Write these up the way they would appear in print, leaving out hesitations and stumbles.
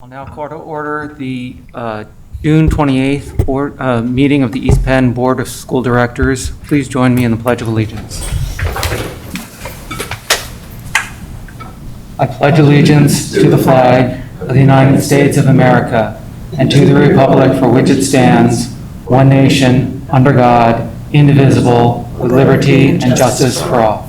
I'll now call to order the June 28th meeting of the East Penn Board of School Directors. Please join me in the Pledge of Allegiance. I pledge allegiance to the flag of the United States of America and to the republic for which it stands, one nation, under God, indivisible, with liberty and justice for all.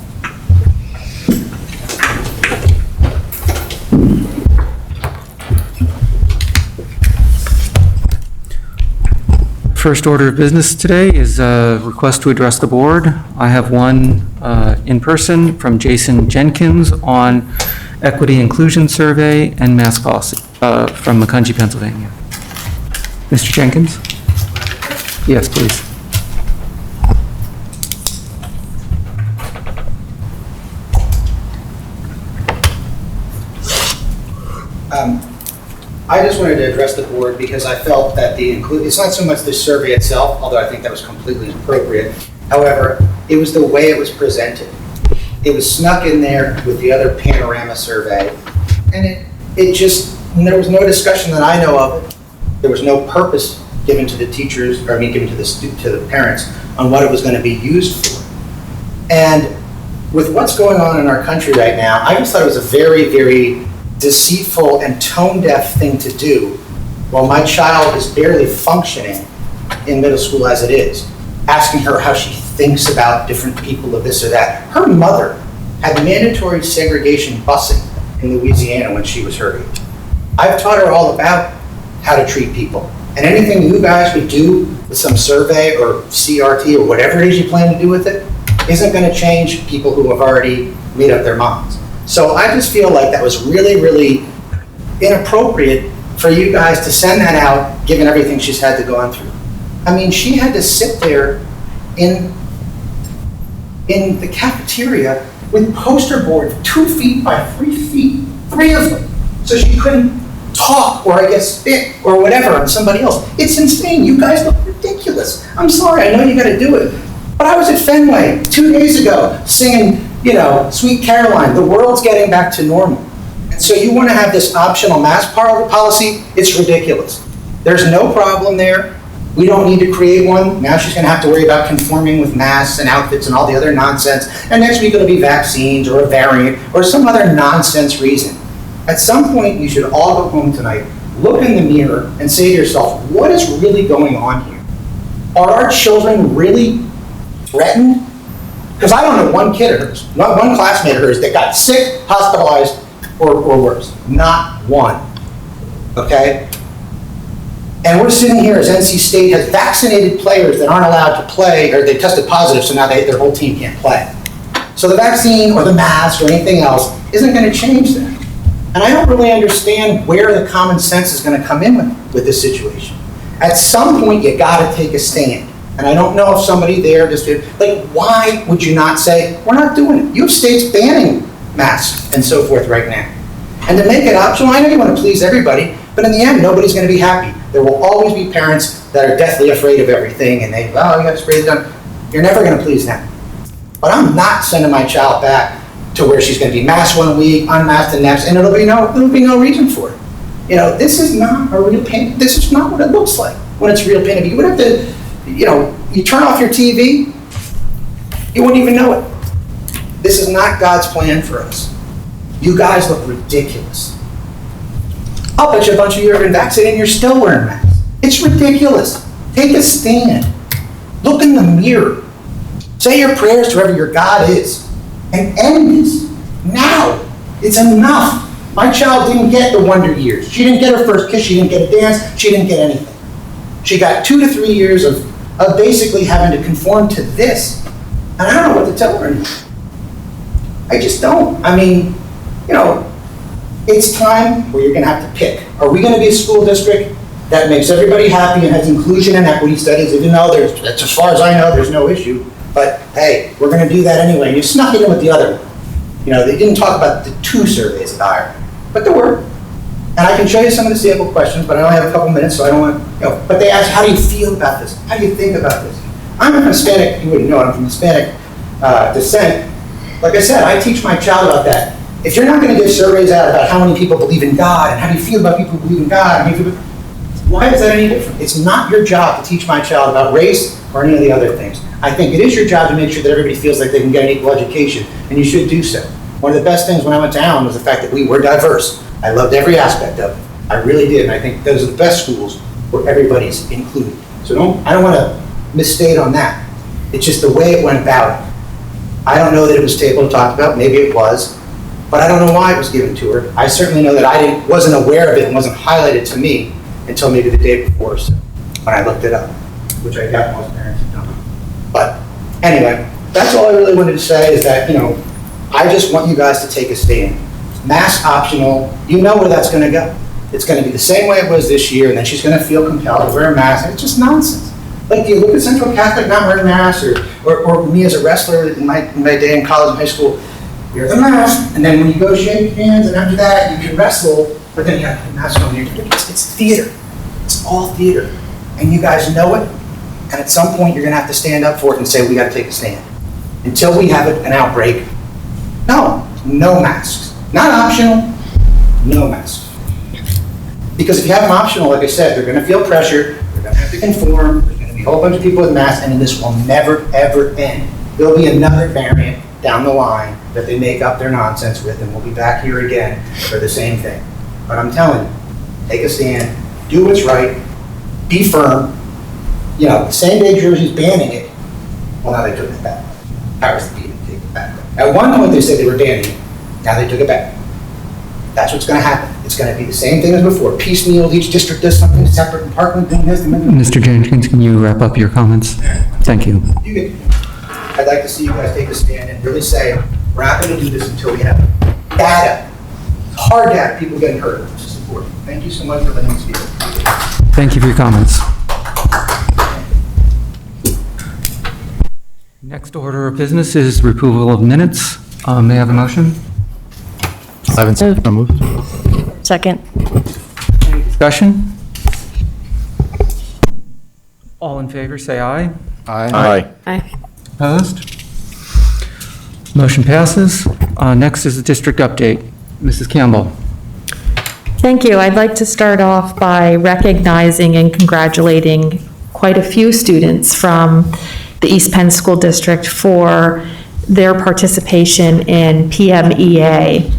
First order of business today is a request to address the board. I have one in person from Jason Jenkins on Equity Inclusion Survey and Mass Policy from Macungie, Pennsylvania. Mr. Jenkins? Yes, please. I just wanted to address the board because I felt that it's not so much the survey itself, although I think that was completely appropriate. However, it was the way it was presented. It was snuck in there with the other panorama survey, and there was no discussion that I know of. There was no purpose given to the teachers, given to the parents on what it was going to be used for. And with what's going on in our country right now, I just thought it was a very, very deceitful and tone-deaf thing to do while my child is barely functioning in middle school as it is, asking her how she thinks about different people of this or that. Her mother had mandatory segregation busing in Louisiana when she was her age. I've taught her all about how to treat people, and anything you guys would do with some survey or CRT or whatever it is you plan to do with it isn't going to change people who have already made up their minds. So I just feel like that was really, really inappropriate for you guys to send that out, given everything she's had to go on through. I mean, she had to sit there in the cafeteria with poster boards 2 feet by 3 feet, 3 of them, so she couldn't talk or I guess spit or whatever on somebody else. It's insane. You guys look ridiculous. I'm sorry, I know you got to do it. But I was at Fenway 2 days ago singing, Sweet Caroline, the world's getting back to normal. And so you want to have this optional mask policy? It's ridiculous. There's no problem there. We don't need to create one. Now she's going to have to worry about conforming with masks and outfits and all the other nonsense. And next week it'll be vaccines or a variant or some other nonsense reason. At some point, you should all go home tonight, look in the mirror and say to yourself, what is really going on here? Are our children really threatened? Because I don't know one kid of hers, not one classmate of hers that got sick, hospitalized, or worse. Not one. Okay? And we're sitting here as NC State has vaccinated players that aren't allowed to play, or they tested positive, so now their whole team can't play. So the vaccine or the mask or anything else isn't going to change that. And I don't really understand where the common sense is going to come in with this situation. At some point, you got to take a stand. And I don't know if somebody there just did, why would you not say, we're not doing it? You have states banning masks and so forth right now. And to make it optional, I know you want to please everybody, but in the end, nobody's going to be happy. There will always be parents that are deathly afraid of everything, and you got to spray it down. You're never going to please them. But I'm not sending my child back to where she's going to be masked 1 week, unmasked the next, and there'll be no reason for it. This is not a real pandemic. This is not what it looks like when it's a real pandemic. You would have to, you turn off your TV, you wouldn't even know it. This is not God's plan for us. You guys look ridiculous. I'll bet you a bunch of you have been vaccinated and you're still wearing masks. It's ridiculous. Take a stand. Look in the mirror. Say your prayers to whoever your God is. And end this. Now. It's enough. My child didn't get the Wonder Years. She didn't get her first kiss. She didn't get a dance. She didn't get anything. She got 2 to 3 years of basically having to conform to this. And I don't know what to tell her anymore. I just don't. It's time where you're going to have to pick. Are we going to be a school district that makes everybody happy and has inclusion and equity studies, even though as far as I know, there's no issue. But hey, we're going to do that anyway. And you snuck it in with the other one. They didn't talk about the 2 surveys that I hired, but there were. And I can show you some of the sample questions, but I only have a couple minutes, so I don't want But they asked, how do you feel about this? How do you think about this? I'm from Hispanic, you wouldn't know, I'm from Hispanic descent. Like I said, I teach my child about that. If you're not going to give surveys out about how many people believe in God and how do you feel about people who believe in God, why is that any different? It's not your job to teach my child about race or any of the other things. I think it is your job to make sure that everybody feels like they can get an equal education, and you should do so. One of the best things when I went to Allen was the fact that we were diverse. I loved every aspect of it. I really did, and I think those are the best schools where everybody's included. So I don't want to misstate on that. It's just the way it went about it. I don't know that it was tabled and talked about, maybe it was, but I don't know why it was given to her. I certainly know that I wasn't aware of it and wasn't highlighted to me until maybe the day before, so, when I looked it up, which I doubt most parents have done. But anyway, that's all I really wanted to say is that, I just want you guys to take a stand. Mask optional, you know where that's going to go. It's going to be the same way it was this year, and then she's going to feel compelled to wear a mask. It's just nonsense. Like, do you look at Central Catholic not wearing masks, or me as a wrestler in my day in college and high school, wear the mask, and then when you go shake hands, and after that, you can wrestle, but then you have the mask on. It's theater. It's all theater. And you guys know it, and at some point, you're going to have to stand up for it and say, we got to take a stand. Until we have an outbreak, no masks. Not optional, no masks. Because if you have them optional, like I said, they're going to feel pressure, they're going to have to conform, there's going to be a whole bunch of people with masks, and this will never, ever end. There'll be another variant down the line that they make up their nonsense with, and we'll be back here again for the same thing. But I'm telling you, take a stand, do what's right, be firm. The same day Jersey's banning it, well, now they took it back. Powers that be, take it back. At one point they said they were banning it, now they took it back. That's what's going to happen. It's going to be the same thing as before. Piecemeal, each district does something separate, and Parkland doing this. Mr. Jenkins, can you wrap up your comments? Thank you. I'd like to see you guys take a stand and really say, we're not going to do this until we have data, hard data, people getting hurt to support. Thank you so much for letting me speak. Thank you for your comments. Next order of business is approval of minutes. May I have a motion? Moved. Second. Any discussion? All in favor, say aye. Aye. Aye. Opposed? Motion passes. Next is the district update. Mrs. Campbell. Thank you. I'd like to start off by recognizing and congratulating quite a few students from the East Penn School District for their participation in PMEA,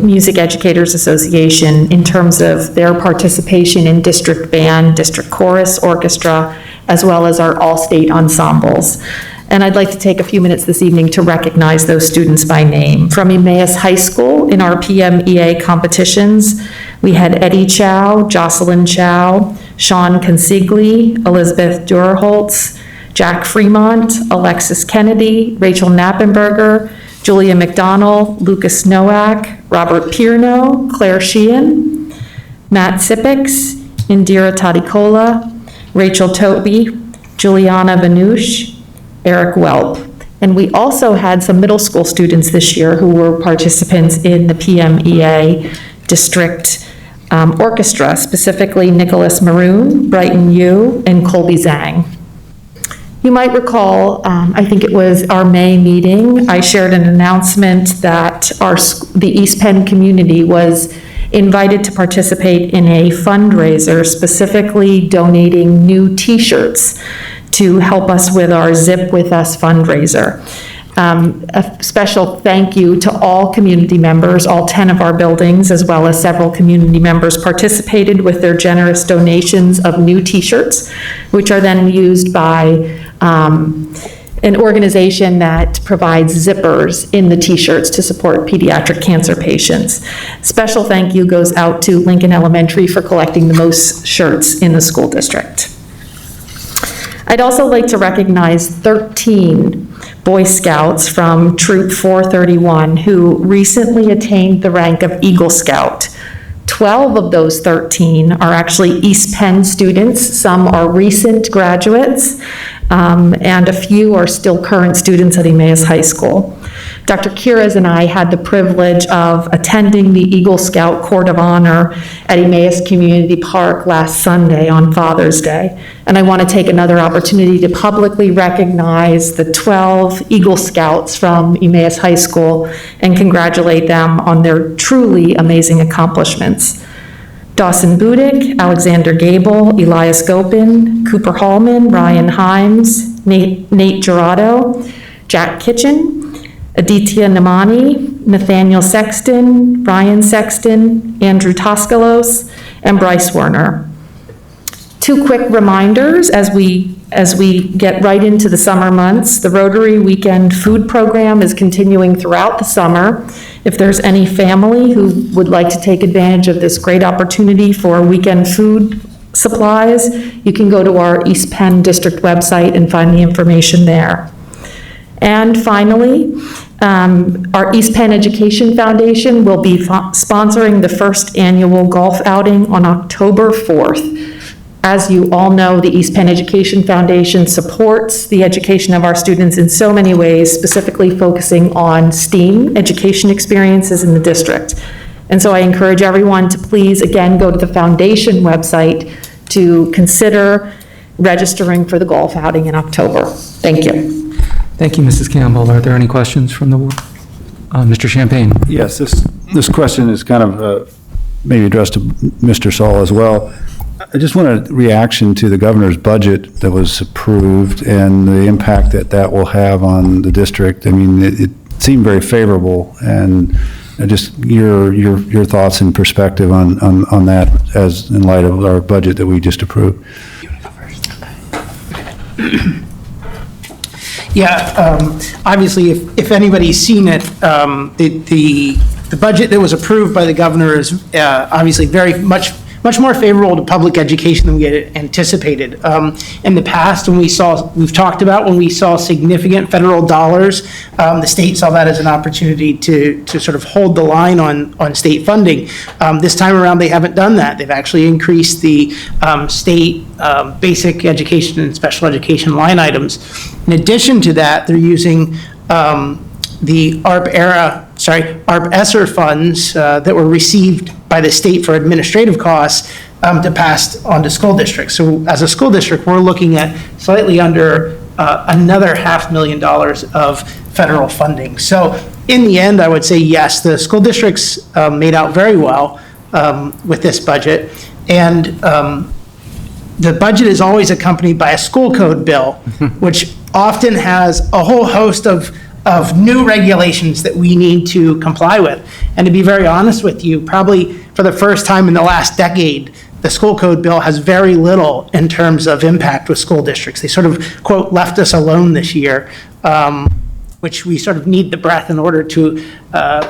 Music Educators Association, in terms of their participation in district band, district chorus, orchestra, as well as our all-state ensembles. And I'd like to take a few minutes this evening to recognize those students by name. From Emmaus High School, in our PMEA competitions, we had Eddie Chow, Jocelyn Chow, Sean Consigli, Elizabeth Durholtz, Jack Fremont, Alexis Kennedy, Rachel Knappenberger, Julia McDonald, Lucas Nowak, Robert Pierno, Claire Sheehan, Matt Sipix, Indira Tadikola, Rachel Toby, Juliana Vanush, Eric Welp. And we also had some middle school students this year who were participants in the PMEA district orchestra, specifically Nicholas Maroon, Brighton Yu, and Colby Zhang. You might recall, I think it was our May meeting, I shared an announcement that the East Penn community was invited to participate in a fundraiser, specifically donating new t-shirts to help us with our Zip With Us fundraiser. A special thank you to all community members, all 10 of our buildings, as well as several community members participated with their generous donations of new t-shirts, which are then used by an organization that provides zippers in the t-shirts to support pediatric cancer patients. Special thank you goes out to Lincoln Elementary for collecting the most shirts in the school district. I'd also like to recognize 13 Boy Scouts from Troop 431 who recently attained the rank of Eagle Scout. 12 of those 13 are actually East Penn students. Some are recent graduates, and a few are still current students at Emmaus High School. Dr. Kiras and I had the privilege of attending the Eagle Scout Court of Honor at Emmaus Community Park last Sunday on Father's Day. And I want to take another opportunity to publicly recognize the 12 Eagle Scouts from Emmaus High School and congratulate them on their truly amazing accomplishments. Dawson Budick, Alexander Gable, Elias Gopin, Cooper Hallman, Ryan Himes, Nate Gerardo, Jack Kitchen, Aditya Namani, Nathaniel Sexton, Ryan Sexton, Andrew Toskalos, and Bryce Werner. Two quick reminders as we get right into the summer months. The Rotary Weekend Food Program is continuing throughout the summer. If there's any family who would like to take advantage of this great opportunity for weekend food supplies, you can go to our East Penn District website and find the information there. And finally, our East Penn Education Foundation will be sponsoring the first annual golf outing on October 4th. As you all know, the East Penn Education Foundation supports the education of our students in so many ways, specifically focusing on STEAM education experiences in the district. And so I encourage everyone to please, again, go to the foundation website to consider registering for the golf outing in October. Thank you. Thank you, Mrs. Campbell. Are there any questions from the board? Mr. Champagne? Yes, this question is kind of maybe addressed to Mr. Saul as well. I just want a reaction to the governor's budget that was approved and the impact that that will have on the district. I mean, it seemed very favorable, and just your thoughts and perspective on that as in light of our budget that we just approved. Yeah, obviously, if anybody's seen it, the budget that was approved by the governor is obviously very much more favorable to public education than we had anticipated. In the past, when we've talked about when we saw significant federal dollars, the state saw that as an opportunity to sort of hold the line on state funding. This time around, they haven't done that. They've actually increased the state basic education and special education line items. In addition to that, they're using the ARP ESSER funds that were received by the state for administrative costs to pass on to school districts. So as a school district, we're looking at slightly under another $500,000 of federal funding. So in the end, I would say yes, the school districts made out very well with this budget. And the budget is always accompanied by a school code bill, which often has a whole host of new regulations that we need to comply with. And to be very honest with you, probably for the first time in the last decade, the school code bill has very little in terms of impact with school districts. They sort of, quote, left us alone this year, which we sort of need the breath in order to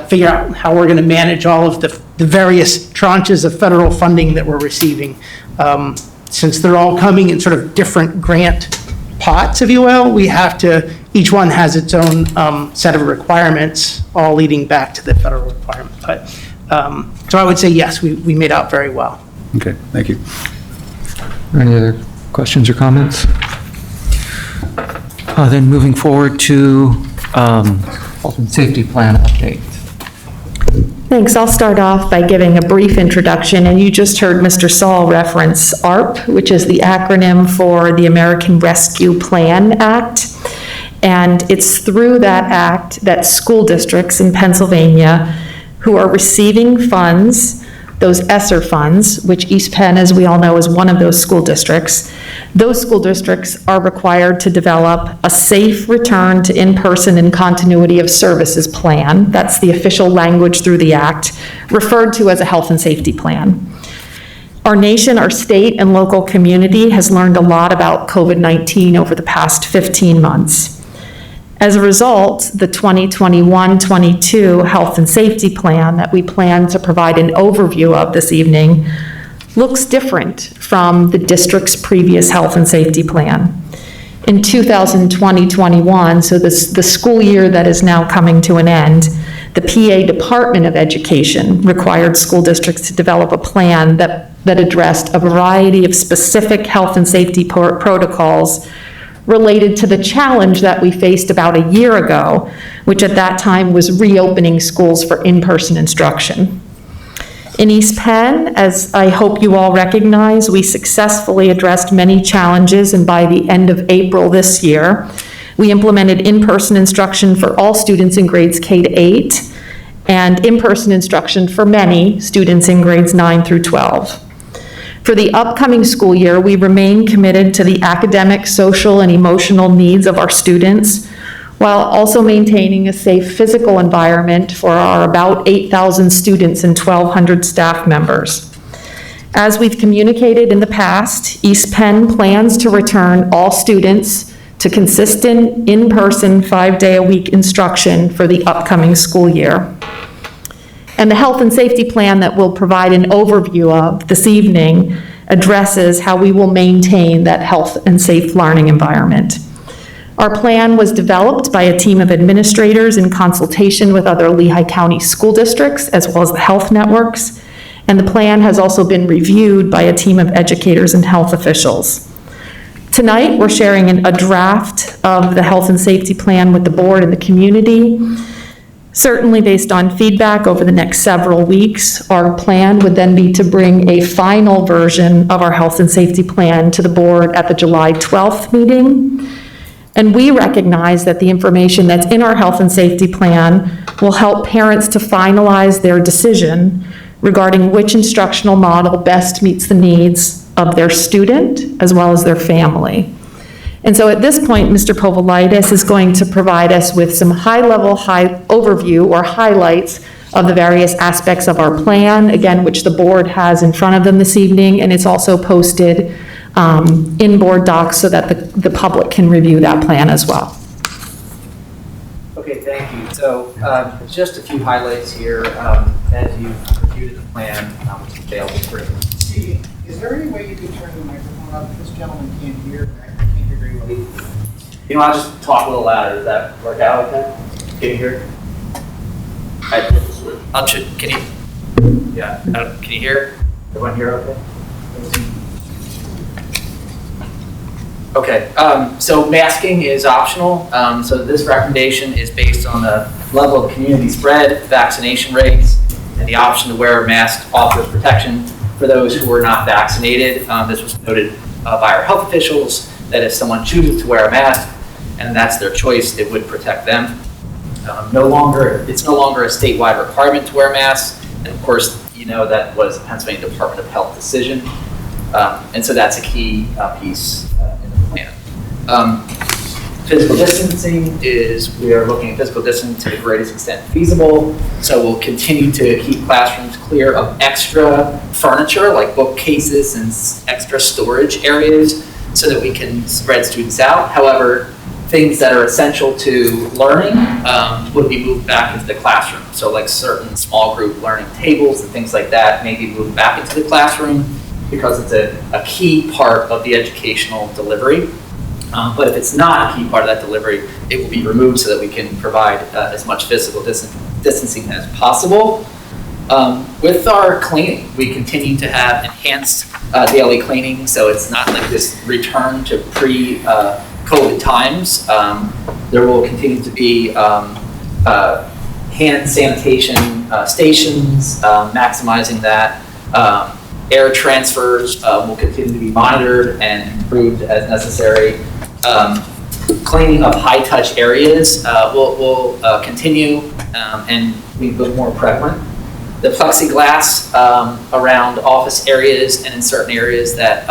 figure out how we're going to manage all of the various tranches of federal funding that we're receiving. Since they're all coming in sort of different grant pots, if you will, we have to, each one has its own set of requirements, all leading back to the federal requirement. But, so I would say, yes, we made out very well. Okay, thank you. Are any other questions or comments? Then moving forward to health and safety plan update. Thanks. I'll start off by giving a brief introduction, and you just heard Mr. Saul reference ARP, which is the acronym for the American Rescue Plan Act. And it's through that act that school districts in Pennsylvania who are receiving funds, those ESSER funds, which East Penn, as we all know, is one of those school districts. Those school districts are required to develop a safe return to in-person and continuity of services plan. That's the official language through the act, referred to as a health and safety plan. Our nation, our state, and local community has learned a lot about COVID-19 over the past 15 months. As a result, the 2021-22 Health and Safety Plan that we plan to provide an overview of this evening looks different from the district's previous health and safety plan. In 2020-21, so the school year that is now coming to an end, the PA Department of Education required school districts to develop a plan that addressed a variety of specific health and safety protocols related to the challenge that we faced about a year ago, which at that time was reopening schools for in-person instruction. In East Penn, as I hope you all recognize, we successfully addressed many challenges, and by the end of April this year, we implemented in-person instruction for all students in grades K to 8, and in-person instruction for many students in grades 9 through 12. For the upcoming school year, we remain committed to the academic, social, and emotional needs of our students, while also maintaining a safe physical environment for our about 8,000 students and 1,200 staff members. As we've communicated in the past, East Penn plans to return all students to consistent, in-person, 5-day-a-week instruction for the upcoming school year. And the health and safety plan that we'll provide an overview of this evening addresses how we will maintain that health and safe learning environment. Our plan was developed by a team of administrators in consultation with other Lehigh County school districts, as well as the health networks, and the plan has also been reviewed by a team of educators and health officials. Tonight, we're sharing a draft of the health and safety plan with the board and the community. Certainly based on feedback over the next several weeks, our plan would then be to bring a final version of our health and safety plan to the board at the July 12th meeting. And we recognize that the information that's in our health and safety plan will help parents to finalize their decision regarding which instructional model best meets the needs of their student as well as their family. And so at this point, Mr. Povolitis is going to provide us with some high-level overview or highlights of the various aspects of our plan, again, which the board has in front of them this evening, and it's also posted in board docs so that the public can review that plan as well. Okay, thank you. So just a few highlights here as you've reviewed the plan, which is available for you. Steve, is there any way you could turn the microphone up? This gentleman can't hear. I can't hear very well. You know, I'll just talk a little louder. Does that work out okay? Can you hear? Can you? Yeah. Can you hear? Everyone hear okay? Okay. So masking is optional. So this recommendation is based on the level of community spread, vaccination rates, and the option to wear a mask offers protection for those who are not vaccinated. This was noted by our health officials that if someone chooses to wear a mask and that's their choice, it would protect them. It's no longer a statewide requirement to wear masks. And of course, you know that was the Pennsylvania Department of Health decision. And so that's a key piece in the plan. Physical distancing is, we are looking at physical distancing to the greatest extent feasible. So we'll continue to keep classrooms clear of extra furniture like bookcases and extra storage areas so that we can spread students out. However, things that are essential to learning would be moved back into the classroom. So like certain small group learning tables and things like that may be moved back into the classroom because it's a key part of the educational delivery. But if it's not a key part of that delivery, it will be removed so that we can provide as much physical distancing as possible. With our cleaning, we continue to have enhanced daily cleaning, so it's not like this return to pre-COVID times. There will continue to be hand sanitation stations, maximizing that. Air transfers will continue to be monitored and improved as necessary. Cleaning of high-touch areas will continue and be a bit more prevalent. The plexiglass around office areas and in certain areas that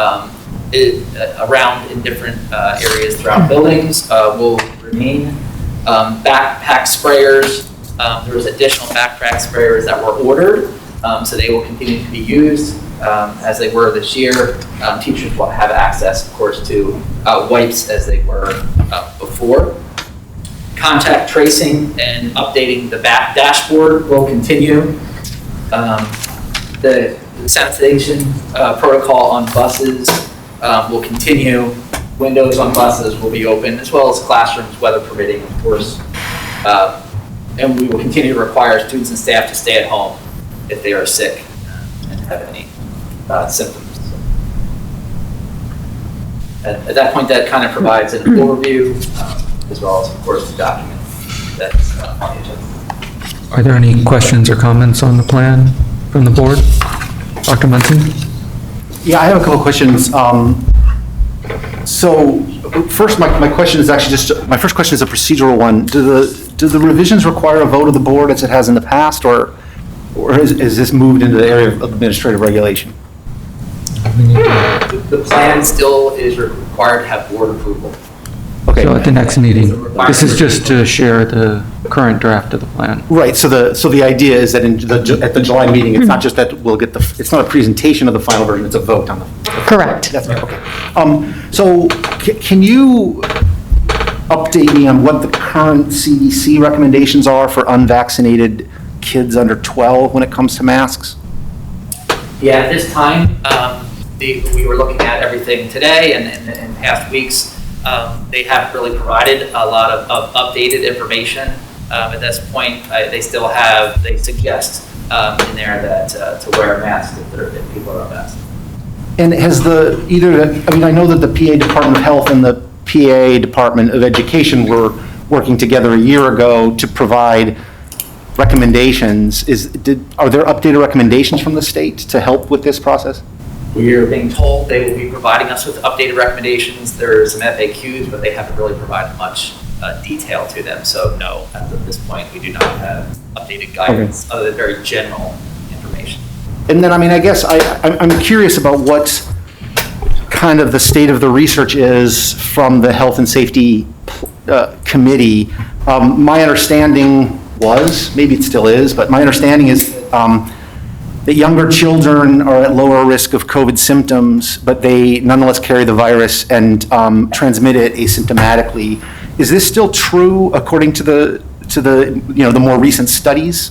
around in different areas throughout buildings will remain. Backpack sprayers, there was additional backpack sprayers that were ordered, so they will continue to be used as they were this year. Teachers will have access, of course, to wipes as they were before. Contact tracing and updating the back dashboard will continue. The sanitation protocol on buses will continue. Windows on buses will be open, as well as classrooms, weather permitting, of course. And we will continue to require students and staff to stay at home if they are sick and have any symptoms. At that point, that kind of provides an overview, as well as, of course, the document that's on the agenda. Are there any questions or comments on the plan from the board? Dr. Munson? Yeah, I have a couple of questions. So first, my question is actually my first question is a procedural one. Do the revisions require a vote of the board as it has in the past, or is this moved into the area of administrative regulation? The plan still is required to have board approval. Okay. So at the next meeting, this is just to share the current draft of the plan. Right, so the idea is that at the July meeting, it's not just that we'll get it's not a presentation of the final version, it's a vote on the. Correct. That's right, okay. So can you update me on what the current CDC recommendations are for unvaccinated kids under 12 when it comes to masks? Yeah, at this time, we were looking at everything today and in past weeks. They haven't really provided a lot of updated information. At this point, they suggest in there that to wear a mask if people are unvaccinated. And has I know that the PA Department of Health and the PA Department of Education were working together a year ago to provide recommendations. Are there updated recommendations from the state to help with this process? We are being told they will be providing us with updated recommendations. There's some FAQs, but they haven't really provided much detail to them. So no, at this point, we do not have updated guidance other than very general information. And then, I guess I'm curious about what kind of the state of the research is from the Health and Safety Committee. My understanding was, maybe it still is, but my understanding is that younger children are at lower risk of COVID symptoms, but they nonetheless carry the virus and transmit it asymptomatically. Is this still true according to the more recent studies?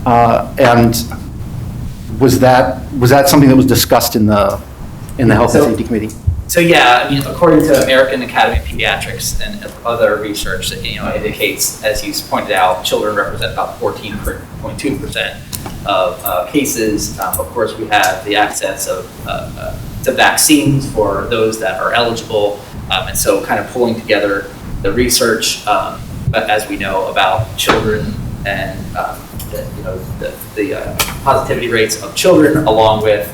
And was that something that was discussed in the Health and Safety Committee? So yeah, according to American Academy of Pediatrics and other research, that indicates, as you pointed out, children represent about 14.2% of cases. Of course, we have the access to vaccines for those that are eligible, and so kind of pulling together the research, as we know about children and the positivity rates of children, along with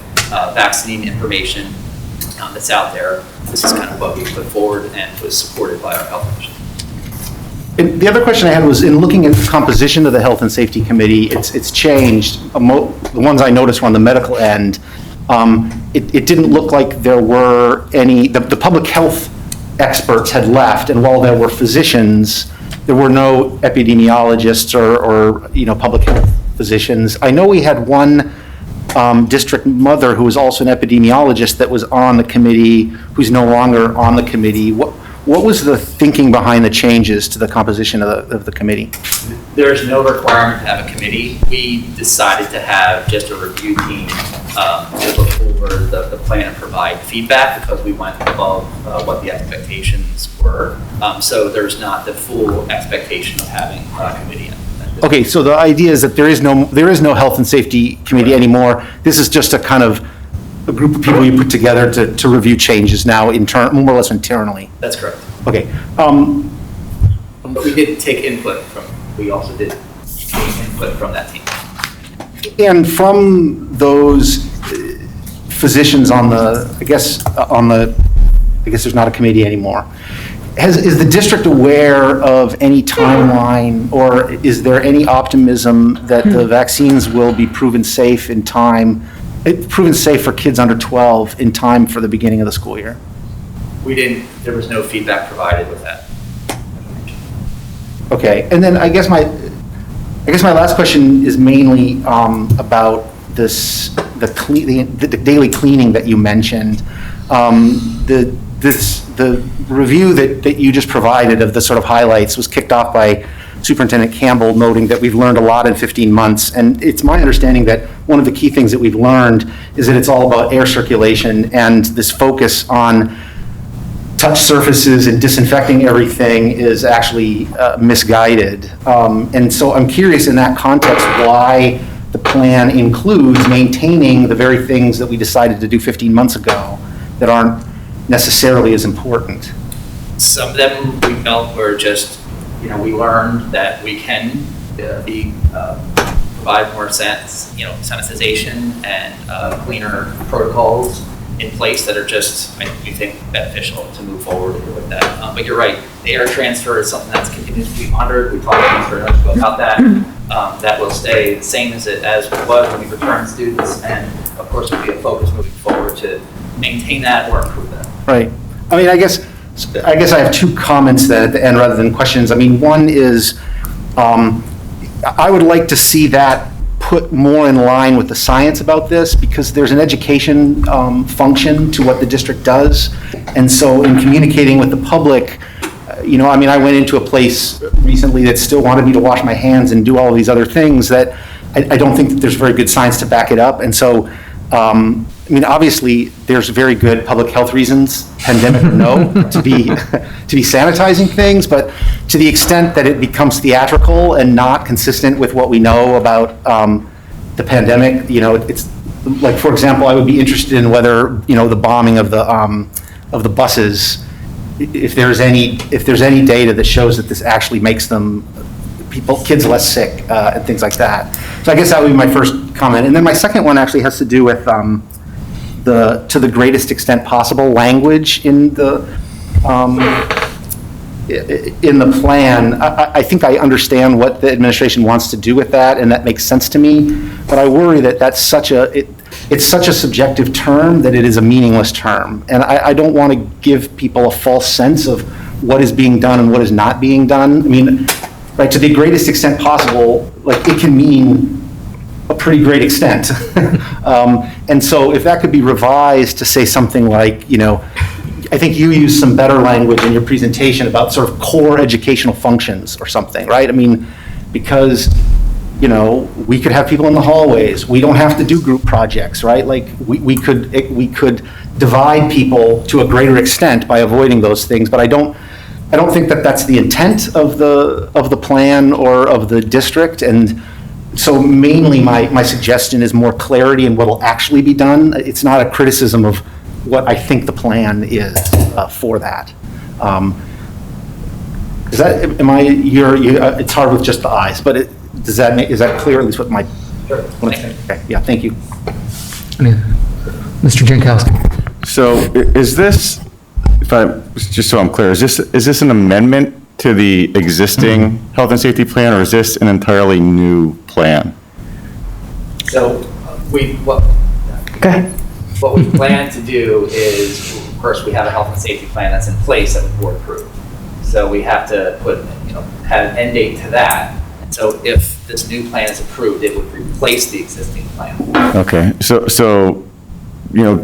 vaccine information that's out there. This is kind of what we put forward and was supported by our health commission. And the other question I had was, in looking at the composition of the Health and Safety Committee, it's changed. The ones I noticed were on the medical end. It didn't look like there were any, the public health experts had left, and while there were physicians, there were no epidemiologists or public health physicians. I know we had one district mother who was also an epidemiologist that was on the committee, who's no longer on the committee. What was the thinking behind the changes to the composition of the committee? There's no requirement to have a committee. We decided to have just a review team to look over the plan and provide feedback, because we went above what the expectations were. So there's not the full expectation of having a committee. Okay, so the idea is that there is no Health and Safety Committee anymore. This is just a kind of a group of people you put together to review changes now, more or less internally. That's correct. Okay. But we did take input we also did take input from that team. And from those physicians I guess there's not a committee anymore. Is the district aware of any timeline, or is there any optimism that the vaccines will be proven safe for kids under 12 in time for the beginning of the school year? There was no feedback provided with that. Okay, and then I guess my last question is mainly about the daily cleaning that you mentioned. The review that you just provided of the sort of highlights was kicked off by Superintendent Campbell, noting that we've learned a lot in 15 months. And it's my understanding that one of the key things that we've learned is that it's all about air circulation, and this focus on touch surfaces and disinfecting everything is actually misguided. And so I'm curious in that context why the plan includes maintaining the very things that we decided to do 15 months ago that aren't necessarily as important. Some of them we felt were just, we learned that we can provide more sanitization and cleaner protocols in place that are just, we think, beneficial to move forward with that. But you're right, the air transfer is something that's continued to be monitored. We talked very much about that. That will stay the same as it was when we return students, and of course will be a focus moving forward to maintain that or improve that. Right. I mean, I guess I have two comments then at the end rather than questions. I mean, one is, I would like to see that put more in line with the science about this, because there's an education function to what the district does. And so in communicating with the public, I went into a place recently that still wanted me to wash my hands and do all of these other things that I don't think that there's very good science to back it up. And so, obviously, there's very good public health reasons, pandemic or no, to be sanitizing things, but to the extent that it becomes theatrical and not consistent with what we know about the pandemic, it's like, for example, I would be interested in whether, the bombing of the buses, if there's any data that shows that this actually makes kids less sick and things like that. So I guess that would be my first comment. And then my second one actually has to do with to the greatest extent possible language in the plan. I think I understand what the administration wants to do with that, and that makes sense to me. But I worry that it's such a subjective term that it is a meaningless term. And I don't want to give people a false sense of what is being done and what is not being done. I mean, right, to the greatest extent possible, like, it can mean a pretty great extent. And so if that could be revised to say something like, I think you used some better language in your presentation about sort of core educational functions or something, right? I mean, because, we could have people in the hallways. We don't have to do group projects, right? Like, we could divide people to a greater extent by avoiding those things, but I don't think that that's the intent of the plan or of the district. And so mainly my suggestion is more clarity in what will actually be done. It's not a criticism of what I think the plan is for that. It's hard with just the eyes, but is that clear, at least what my, Sure. okay, yeah, thank you. Mr. Jankowski. So is this, just so I'm clear, is this an amendment to the existing health and safety plan, or is this an entirely new plan? So what we plan to do is, of course, we have a health and safety plan that's in place that the board approved. So we have to have an end date to that. And so if this new plan is approved, it would replace the existing plan. Okay, so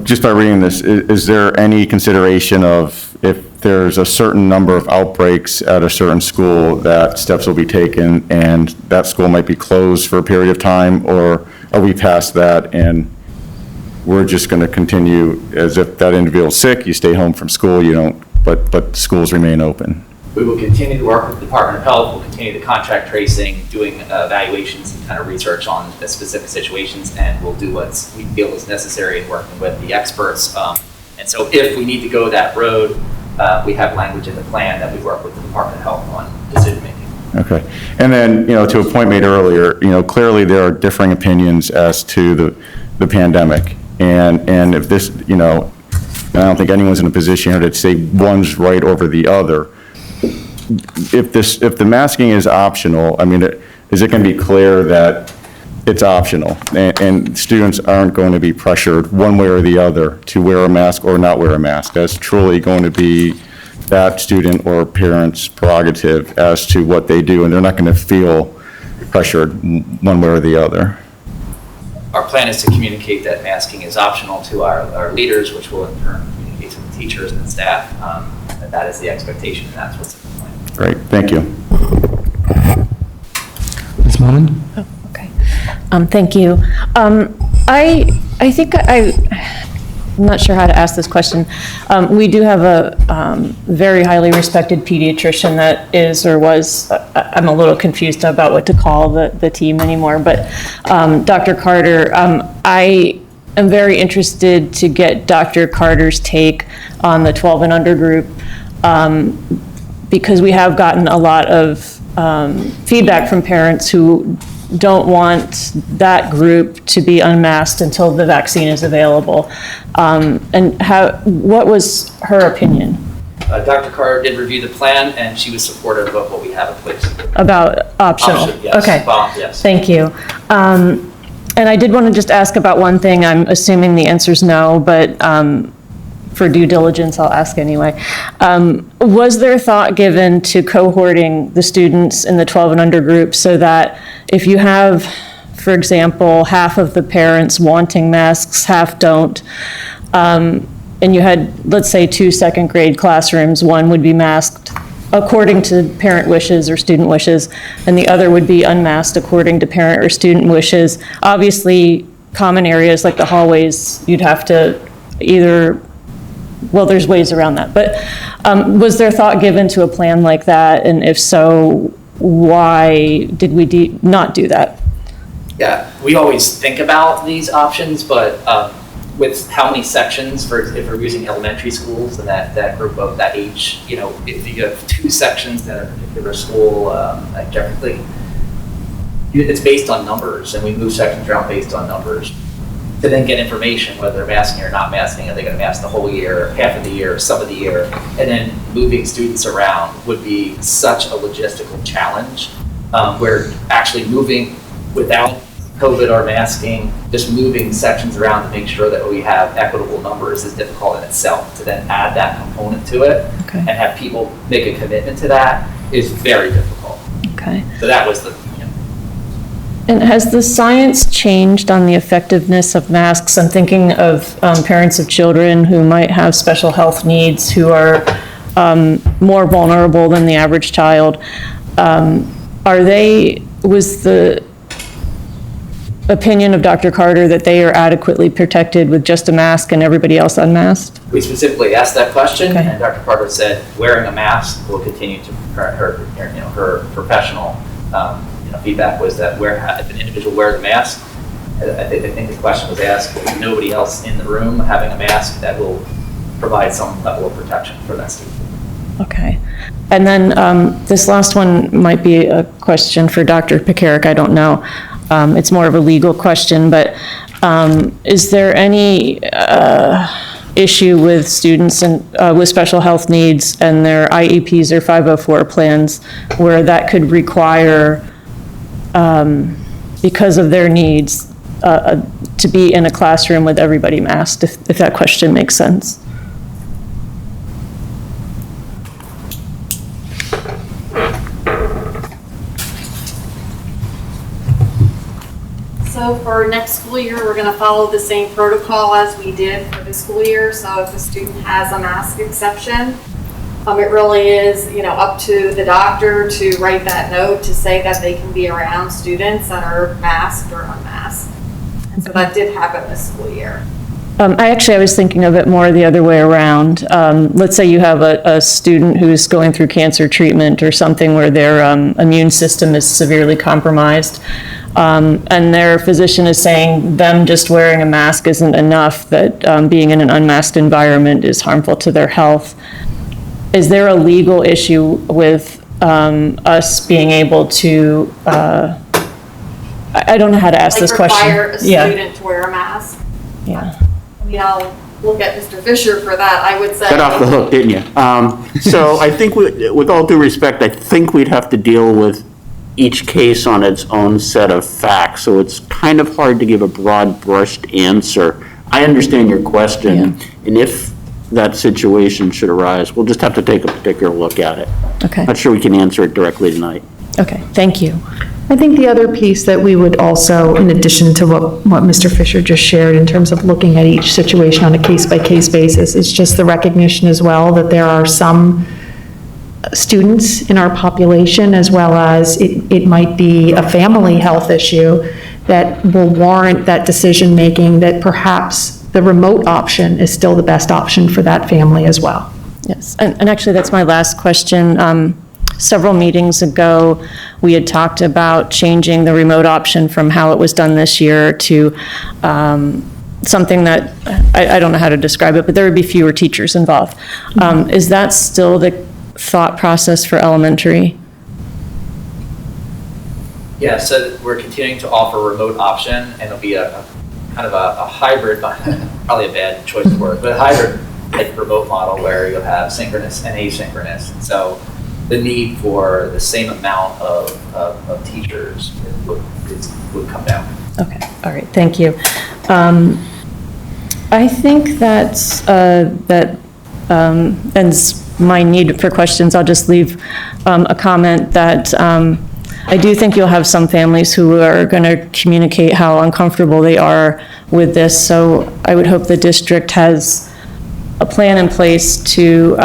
just by reading this, is there any consideration of if there's a certain number of outbreaks at a certain school that steps will be taken and that school might be closed for a period of time, or are we past that and we're just going to continue as if that individual's sick, you stay home from school, but schools remain open? We will continue to work with the Department of Health. We'll continue the contact tracing, doing evaluations and kind of research on the specific situations, and we'll do what we feel is necessary in working with the experts. And so if we need to go that road, we have language in the plan that we work with the Department of Health on decision making. Okay. And then, to a point made earlier, clearly there are differing opinions as to the pandemic. And if this, and I don't think anyone's in a position here to say one's right over the other. If the masking is optional, is it going to be clear that it's optional and students aren't going to be pressured one way or the other to wear a mask or not wear a mask? That's truly going to be that student or parent's prerogative as to what they do, and they're not going to feel pressured one way or the other. Our plan is to communicate that masking is optional to our leaders, which will in turn communicate to the teachers and staff. That is the expectation, and that's what's in the plan. Great, thank you. Ms. Monin? Okay. Thank you. I think I'm not sure how to ask this question. We do have a very highly respected pediatrician that is or was, I'm a little confused about what to call the team anymore, but Dr. Carter, I am very interested to get Dr. Carter's take on the 12 and under group, because we have gotten a lot of feedback from parents who don't want that group to be unmasked until the vaccine is available. And what was her opinion? Dr. Carter did review the plan, and she was supportive of what we have in place. About optional? Option, yes. Okay. Well, yes. Thank you. And I did want to just ask about one thing. I'm assuming the answer's no, but for due diligence, I'll ask anyway. Was there thought given to cohorting the students in the 12 and under group so that if you have, for example, half of the parents wanting masks, half don't, and you had, let's say, 2 second grade classrooms, one would be masked according to parent wishes or student wishes, and the other would be unmasked according to parent or student wishes. Obviously, common areas like the hallways, you'd have to either, well, there's ways around that. But was there thought given to a plan like that? And if so, why did we not do that? Yeah, we always think about these options, but with how many sections, if we're using elementary schools and that group of that age, if you have 2 sections in a particular school, like generally, it's based on numbers, and we move sections around based on numbers to then get information, whether they're masking or not masking. Are they going to mask the whole year, half of the year, some of the year? And then moving students around would be such a logistical challenge. We're actually moving without COVID or masking, just moving sections around to make sure that we have equitable numbers is difficult in itself. To then add that component to it Okay. and have people make a commitment to that is very difficult. Okay. So that was the, And has the science changed on the effectiveness of masks? I'm thinking of parents of children who might have special health needs, who are more vulnerable than the average child. Was the opinion of Dr. Carter that they are adequately protected with just a mask and everybody else unmasked? we specifically asked that question, Okay. and Dr. Carter said wearing a mask will continue to her professional feedback was that if an individual wears a mask, I think the question was asked, with nobody else in the room having a mask, that will provide some level of protection for that student. Okay. And then this last one might be a question for Dr. Pekarik, I don't know. It's more of a legal question, but is there any issue with students with special health needs and their IEPs or 504 plans where that could require, because of their needs, to be in a classroom with everybody masked, if that question makes sense? So for next school year, we're going to follow the same protocol as we did for this school year. So if a student has a mask exception, it really is, up to the doctor to write that note to say that they can be around students that are masked or unmasked. And so that did happen this school year. I was thinking of it more the other way around. Let's say you have a student who's going through cancer treatment or something where their immune system is severely compromised, and their physician is saying them just wearing a mask isn't enough, that being in an unmasked environment is harmful to their health. Is there a legal issue with us being able to, I don't know how to ask this question. Require a student to wear a mask? Yeah. I'll look at Mr. Fisher for that. I would say. Got off the hook, didn't you? So I think, with all due respect, I think we'd have to deal with each case on its own set of facts. So it's kind of hard to give a broad brushed answer. I understand your question, and if that situation should arise, we'll just have to take a particular look at it. Okay. Not sure we can answer it directly tonight. Okay, thank you. I think the other piece that we would also, in addition to what Mr. Fisher just shared in terms of looking at each situation on a case-by-case basis, is just the recognition as well that there are some students in our population, as well as it might be a family health issue that will warrant that decision-making, that perhaps the remote option is still the best option for that family as well. Yes, and actually, that's my last question. Several meetings ago, we had talked about changing the remote option from how it was done this year to something that, I don't know how to describe it, but there would be fewer teachers involved. Is that still the thought process for elementary? Yeah, so we're continuing to offer a remote option, and it'll be a kind of a hybrid, probably a bad choice of word, but a hybrid like remote model where you'll have synchronous and asynchronous. And so the need for the same amount of teachers would come down. Okay, all right, thank you. I think that's, that ends my need for questions. I'll just leave a comment that I do think you'll have some families who are going to communicate how uncomfortable they are with this. So I would hope the district has a plan in place to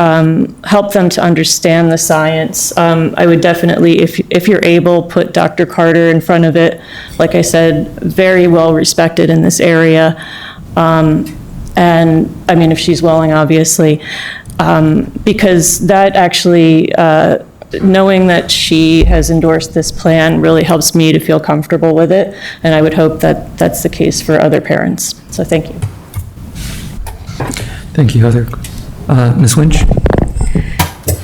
help them to understand the science. I would definitely, if you're able, put Dr. Carter in front of it. Like I said, very well respected in this area. And I mean, if she's willing, obviously, because that actually, knowing that she has endorsed this plan really helps me to feel comfortable with it. And I would hope that that's the case for other parents. So thank you. Thank you, Heather. Ms. Winch?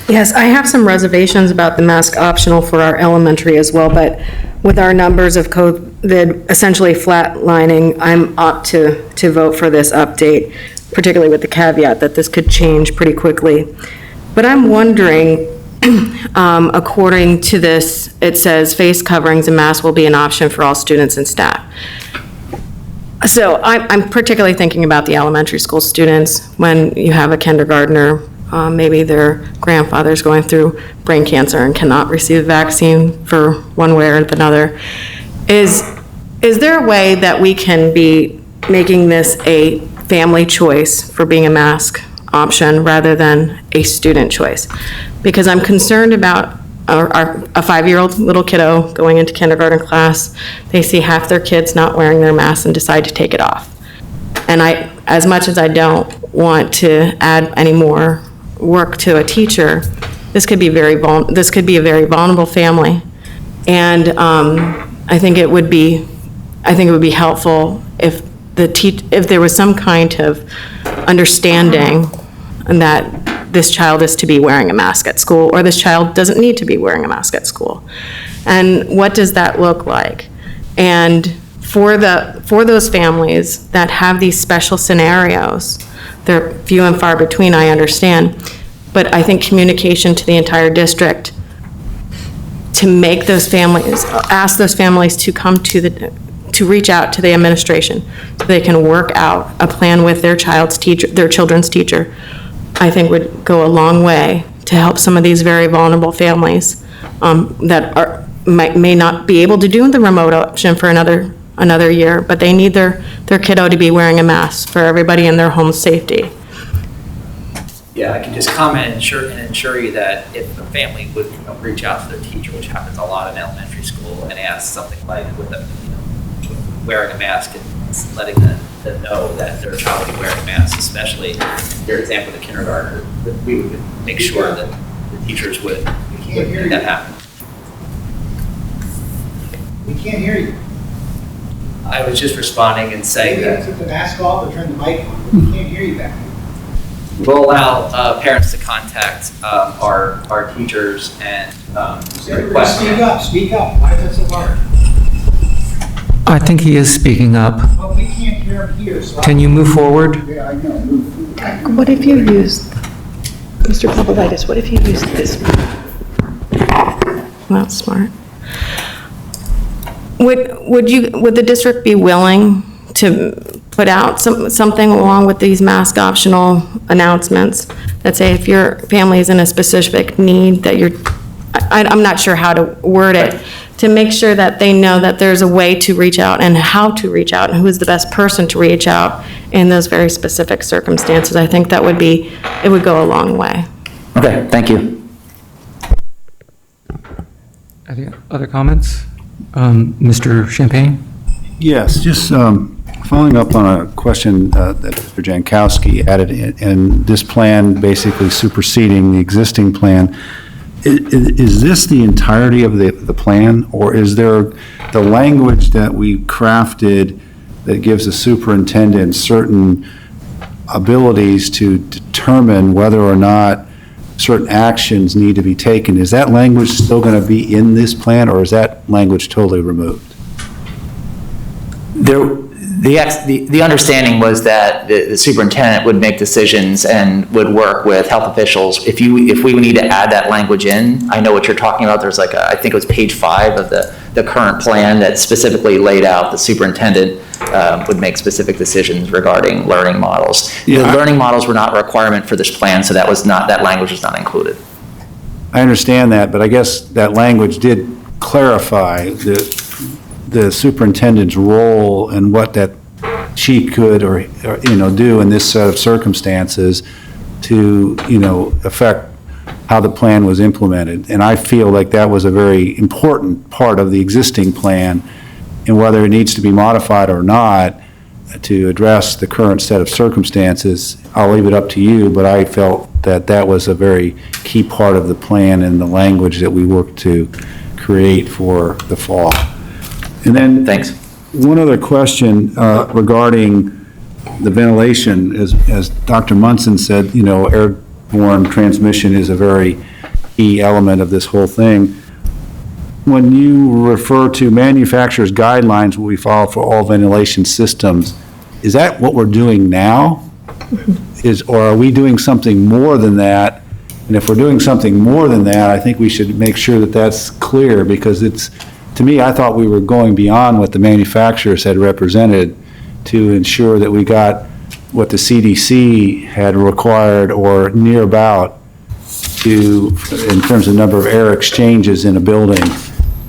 Yes, I have some reservations about the mask optional for our elementary as well, but with our numbers of COVID essentially flatlining, I'm up to vote for this update, particularly with the caveat that this could change pretty quickly. But I'm wondering, according to this, it says face coverings and masks will be an option for all students and staff. So I'm particularly thinking about the elementary school students when you have a kindergartner, maybe their grandfather's going through brain cancer and cannot receive the vaccine for one way or another. Is there a way that we can be making this a family choice for being a mask option rather than a student choice? Because I'm concerned about a 5-year-old little kiddo going into kindergarten class. They see half their kids not wearing their masks and decide to take it off. And as much as I don't want to add any more work to a teacher, this could be a very vulnerable family. And I think it would be helpful if there was some kind of understanding that this child is to be wearing a mask at school, or this child doesn't need to be wearing a mask at school. And what does that look like? And for those families that have these special scenarios, they're few and far between, I understand, but I think communication to the entire district to make those families, ask those families to come to reach out to the administration so they can work out a plan with their children's teacher, I think would go a long way to help some of these very vulnerable families that may not be able to do the remote option for another year, but they need their kiddo to be wearing a mask for everybody in their home safety. Yeah, I can just comment and ensure you that if the family would reach out to their teacher, which happens a lot in elementary school, and ask something like with them, wearing a mask and letting them know that their child will be wearing a mask, especially your example, the kindergartner, that we would make sure that the teachers would make that happen. We can't hear you. I was just responding and saying Maybe that took the mask off or turn the mic on. We can't hear you back there. we'll allow parents to contact our teachers and request. Speak up. Why is that so hard? I think he is speaking up. Well, we can't hear him here, so. Can you move forward? Yeah, I know. What if you used, Mr. Pavlidis, what if you used this? That's smart. Would the district be willing to put out something along with these mask optional announcements that say if your family is in a specific need that I'm not sure how to word it, to make sure that they know that there's a way to reach out and how to reach out and who is the best person to reach out in those very specific circumstances. I think it would go a long way. Okay, thank you. Any other comments? Mr. Champagne? Yes, just following up on a question that Mr. Jankowski added in this plan, basically superseding the existing plan. Is this the entirety of the plan, or is there the language that we crafted that gives the superintendent certain abilities to determine whether or not certain actions need to be taken. Is that language still going to be in this plan, or is that language totally removed? The understanding was that the superintendent would make decisions and would work with health officials. If we would need to add that language in, I know what you're talking about. There's like I think it was page 5 of the current plan that specifically laid out the superintendent would make specific decisions regarding learning models. Yeah, The learning models were not a requirement for this plan, so that language was not included. I understand that, but I guess that language did clarify the superintendent's role and what that she could or do in this set of circumstances to, affect how the plan was implemented. And I feel like that was a very important part of the existing plan, and whether it needs to be modified or not to address the current set of circumstances, I'll leave it up to you, but I felt that that was a very key part of the plan and the language that we worked to create for the fall. And then, Thanks. one other question regarding the ventilation. As Dr. Munson said, airborne transmission is a very key element of this whole thing. When you refer to manufacturer's guidelines, what we follow for all ventilation systems, is that what we're doing now? Or are we doing something more than that? And if we're doing something more than that, I think we should make sure that that's clear, because to me, I thought we were going beyond what the manufacturers had represented to ensure that we got what the CDC had required or near about in terms of number of air exchanges in a building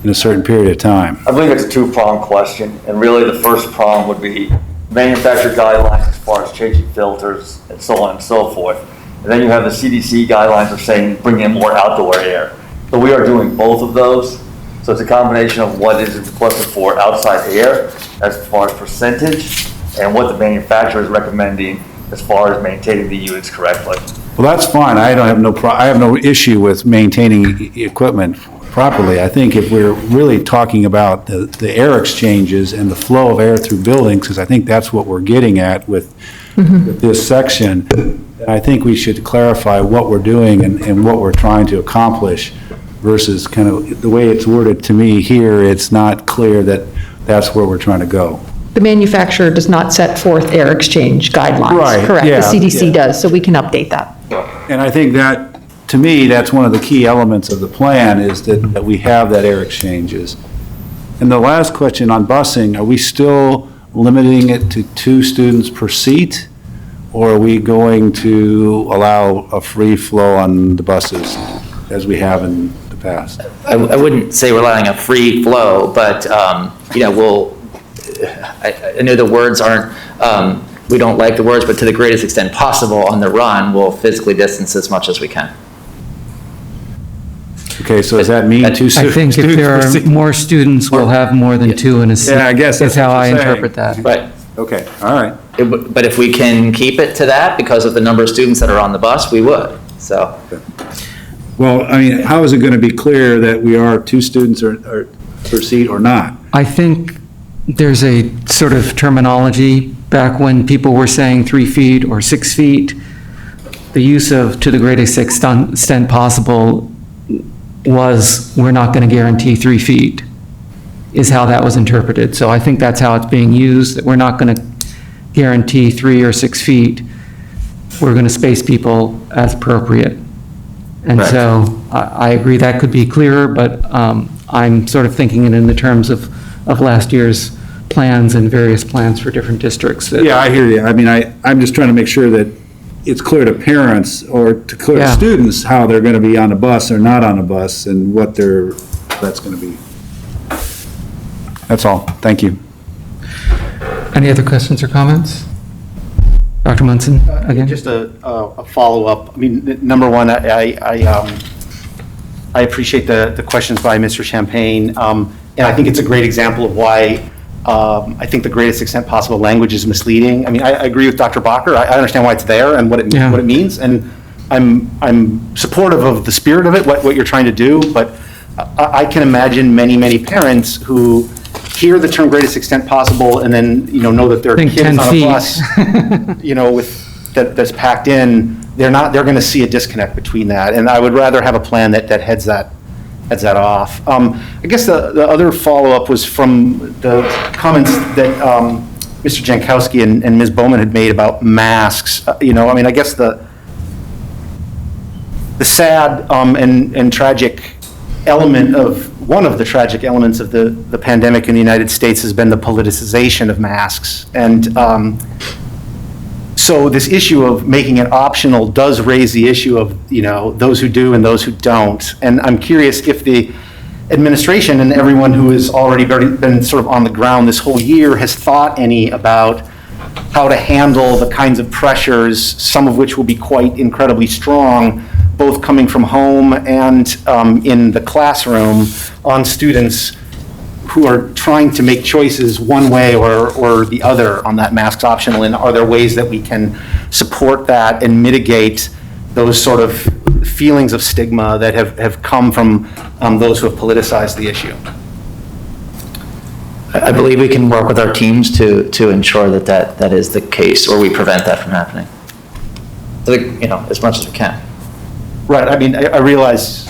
in a certain period of time. I believe it's a two-pronged question, and really the first prong would be manufacturer guidelines as far as changing filters and so on and so forth. And then you have the CDC guidelines of saying bring in more outdoor air. So we are doing both of those. So it's a combination of what is requested for outside air as far as percentage and what the manufacturer is recommending as far as maintaining the units correctly. Well, that's fine. I have no issue with maintaining equipment properly. I think if we're really talking about the air exchanges and the flow of air through buildings, because I think that's what we're getting at with this section, I think we should clarify what we're doing and what we're trying to accomplish versus kind of the way it's worded to me here. It's not clear that that's where we're trying to go. The manufacturer does not set forth air exchange guidelines. Right, Correct. yeah, The CDC yeah. does, so we can update that. And I think that, to me, that's one of the key elements of the plan, is that we have that air exchanges. And the last question on busing, are we still limiting it to 2 students per seat? Or are we going to allow a free flow on the buses as we have in the past? I wouldn't say we're allowing a free flow, but, I know the words aren't, we don't like the words, but to the greatest extent possible on the run, we'll physically distance as much as we can. Okay, so does that mean 2 students? I think if there per are seat? more students, we'll have more than 2 in a seat. Yeah, I guess that's Is how what I you're saying. interpret that. Right. Okay, all right. But if we can keep it to that because of the number of students that are on the bus, we would, so. Well, I mean, how is it going to be clear that we are 2 students or per seat or not? I think there's a sort of terminology back when people were saying 3 feet or 6 feet. The use of to the greatest extent possible was, we're not going to guarantee 3 feet, is how that was interpreted. So I think that's how it's being used, that we're not going to guarantee 3 or 6 feet. We're going to space people as appropriate. And Right. so I agree that could be clearer, but I'm sort of thinking it in the terms of last year's plans and various plans for different districts. that- Yeah, I hear you. I mean, I'm just trying to make sure that it's clear to parents or to clear to Yeah. students how they're going to be on a bus or not on a bus and what that's going to be. That's all. Thank you. Any other questions or comments? Dr. Munson, again? Just a follow-up. I mean, number one, I appreciate the questions by Mr. Champagne, and I think it's a great example of why I think the greatest extent possible language is misleading. I mean, I agree with Dr. Bacher. I understand why it's there and what it means, and I'm supportive of the spirit of it, what you're trying to do, but I can imagine many parents who hear the term greatest extent possible and then, know that there are Think kids 10 on a feet. bus, that's packed in, they're going to see a disconnect between that. And I would rather have a plan that heads that off. I guess the other follow-up was from the comments that Mr. Jankowski and Ms. Bowman had made about masks. I guess the sad and tragic element one of the tragic elements of the pandemic in the United States has been the politicization of masks. And so this issue of making it optional does raise the issue of, those who do and those who don't. And I'm curious if the administration and everyone who has already been sort of on the ground this whole year has thought any about how to handle the kinds of pressures, some of which will be quite incredibly strong, both coming from home and in the classroom, on students who are trying to make choices one way or the other on that masks optional. And are there ways that we can support that and mitigate those sort of feelings of stigma that have come from those who have politicized the issue? I believe we can work with our teams to ensure that is the case, or we prevent that from happening. As much as we can. Right, I realize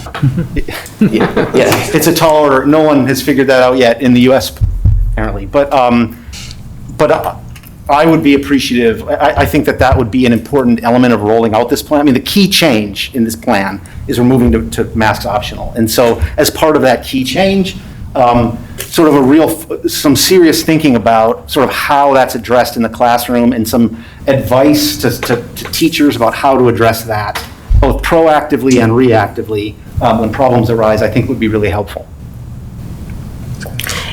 it's a tall order. No one has figured that out yet in the US, apparently. But I would be appreciative. I think that would be an important element of rolling out this plan. The key change in this plan is we're moving to masks optional. And so as part of that key change, sort of some serious thinking about sort of how that's addressed in the classroom and some advice to teachers about how to address that, both proactively and reactively, when problems arise, I think would be really helpful.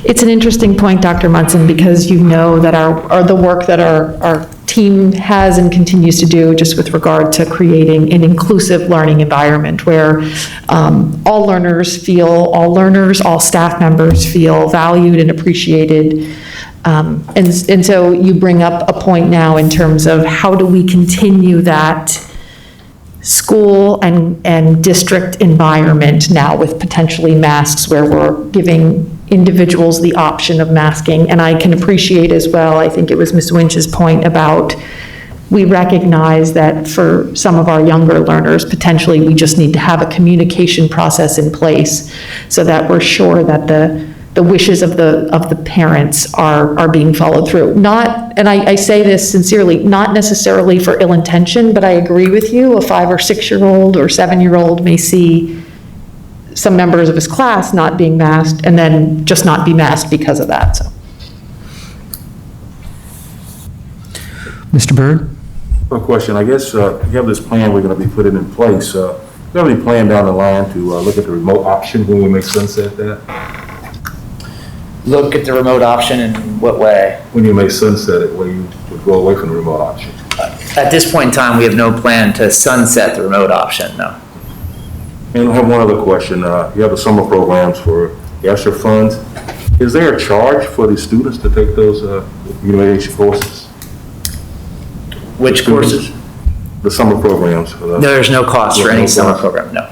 It's an interesting point, Dr. Munson, because that the work that our team has and continues to do just with regard to creating an inclusive learning environment where all learners, all staff members feel valued and appreciated. And so you bring up a point now in terms of how do we continue that school and district environment now with potentially masks where we're giving individuals the option of masking. And I can appreciate as well, I think it was Ms. Winch's point about we recognize that for some of our younger learners, potentially we just need to have a communication process in place so that we're sure that the wishes of the parents are being followed through. And I say this sincerely, not necessarily for ill intention, but I agree with you, a 5 or 6-year-old or 7-year-old may see some members of his class not being masked and then just not be masked because of that, so. Mr. Byrd? One question, I guess you have this plan we're going to be putting in place. Do you have any plan down the line to look at the remote option when we make sunset that? Look at the remote option in what way? When you may sunset it, where you would go away from the remote option? At this point in time, we have no plan to sunset the remote option, no. And I have one other question. You have the summer programs for ESSER funds. Is there a charge for the students to take those UAH courses? Which courses? The summer programs. No, there's no cost for any summer program, no.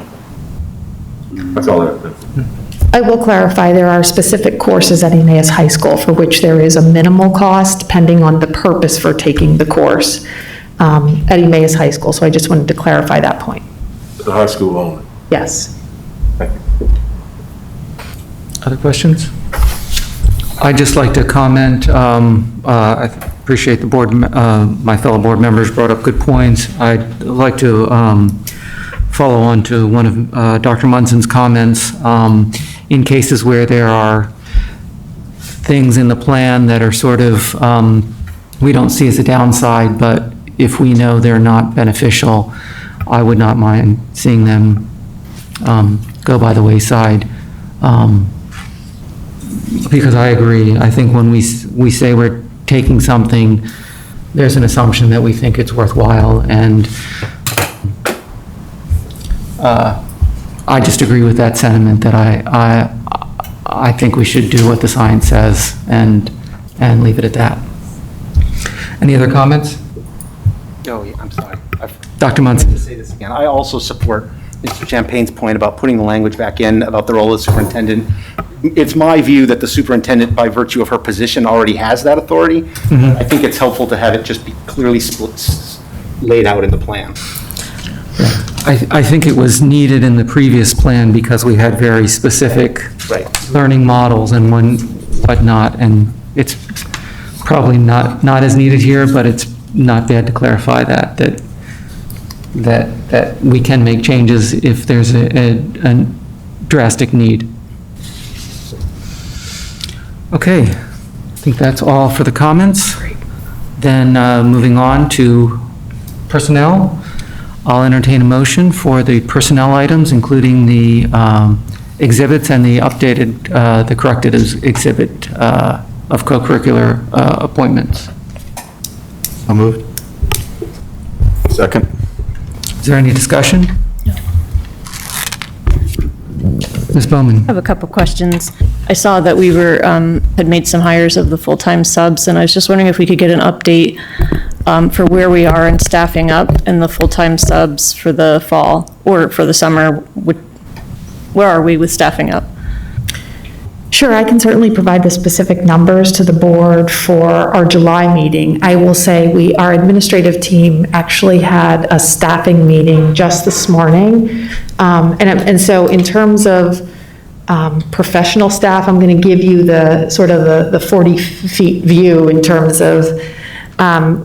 That's all I have. I will clarify, there are specific courses at Emmaus High School for which there is a minimal cost depending on the purpose for taking the course at Emmaus High School. So I just wanted to clarify that point. The high school only? Yes. Thank you. Other questions? I'd just like to comment, I appreciate the board, my fellow board members brought up good points. I'd like to follow on to one of Dr. Munson's comments. In cases where there are things in the plan that are sort of, we don't see as a downside, but if we know they're not beneficial, I would not mind seeing them go by the wayside. Because I agree, I think when we say we're taking something, there's an assumption that we think it's worthwhile, and I just agree with that sentiment that I think we should do what the science says and leave it at that. Any other comments? Oh, yeah, I'm sorry. Dr. Munson. To say this again, I also support Mr. Champagne's point about putting the language back in about the role of the superintendent it's my view that the superintendent, by virtue of her position, already has that authority. I think it's helpful to have it just be clearly laid out in the plan. I think it was needed in the previous plan because we had very specific Right. learning models and whatnot, and it's probably not as needed here, but it's not bad to clarify that we can make changes if there's a drastic need. Okay, I think that's all for the comments. Then moving on to personnel. I'll entertain a motion for the personnel items, including the exhibits and the updated, the corrected exhibit of co-curricular appointments. I'll move. Second. Is there any discussion? Ms. Bowman? I have a couple questions. I saw that we had made some hires of the full-time subs, and I was just wondering if we could get an update for where we are in staffing up and the full-time subs for the fall or for the summer. Where are we with staffing up? Sure, I can certainly provide the specific numbers to the board for our July meeting. I will say our administrative team actually had a staffing meeting just this morning. And so in terms of professional staff, I'm going to give you the sort of the 40 feet view in terms of